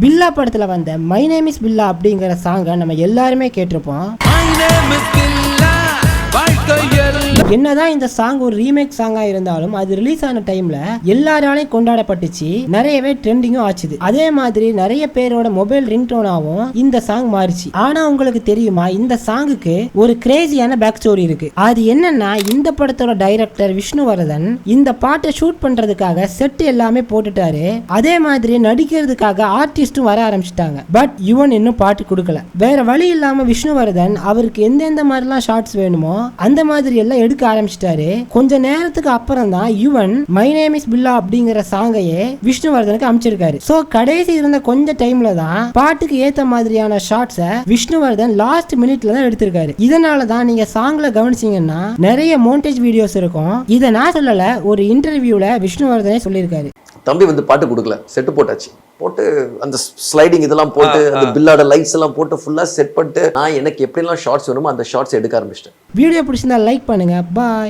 பில்லா படத்துல வந்த my name is பில்லா அப்படிங்கிற சாங்கை நம்ம எல்லாருமே கேட்டிருப்போம். என்னதான் இந்த சாங் ஒரு ரீமேக் சாங்கா இருந்தாலும் அது ரிலீஸ் ஆன டைம்ல எல்லாராலையும் கொண்டாடப்பட்டுச்சு, நிறையவே ட்ரெண்டிங்கும் ஆச்சுது. அதே மாதிரி நிறைய பேரோட மொபைல் ரிங்டோனாவும் இந்த சாங் மாறிச்சு. ஆனா உங்களுக்கு தெரியுமா, இந்த சாங்குக்கு ஒரு கிரேசியான பேக் ஸ்டோரி இருக்கு. அது என்னன்னா, இந்த படத்தோட டைரக்டர் விஷ்ணுவர்தன் இந்த பாட்டை ஷூட் பண்றதுக்காக செட் எல்லாமே போட்டுட்டாரு. அதே மாதிரி நடிக்கிறதுக்காக ஆர்டிஸ்டும் வர ஆரம்பிச்சிட்டாங்க. பட் யுவன் இன்னும் பாட்டு கொடுக்கல. வேற வழி இல்லாம விஷ்ணுவர்தன் அவருக்கு எந்தெந்த மாதிரிலாம் ஷார்ட்ஸ் வேணுமோ அந்த மாதிரி எல்லாம் எடுக்க ஆரம்பிச்சிட்டாரு. கொஞ்ச நேரத்துக்கு அப்புறம் தான் யுவன் மை நேம் இஸ் பில்லா அப்படிங்கிற சாங்கையே விஷ்ணுவர்தனுக்கு அமைச்சிருக்காரு. சோ கடைசி இருந்த கொஞ்ச டைம்ல தான் பாட்டுக்கு ஏத்த மாதிரியான ஷார்ட்ஸை விஷ்ணுவர்தன் லாஸ்ட் மினிட்ல தான் எடுத்திருக்காரு. இதனால தான் நீங்க சாங்ல கவனிச்சீங்கன்னா நிறைய மோண்டேஜ் வீடியோஸ் இருக்கும். இதை நான் சொல்லல, ஒரு இன்டர்வியூல விஷ்ணுவர்தனே சொல்லியிருக்காரு. தம்பி வந்து பாட்டு கொடுக்கல, செட்டு போட்டாச்சு, போட்டு அந்த ஸ்லைடிங் இதெல்லாம் போட்டு அந்த பில்லோட லைட்ஸ் எல்லாம் போட்டு ஃபுல்லா செட் பண்ணிட்டு நான் எனக்கு எப்படிலாம் ஷார்ட்ஸ் வேணுமோ அந்த ஷார்ட்ஸ் எடுக்க ஆரம்பிச்சிட்டேன். வீடியோ பிடிச்சிருந்தா லைக் பண்ணுங்க. பாய்.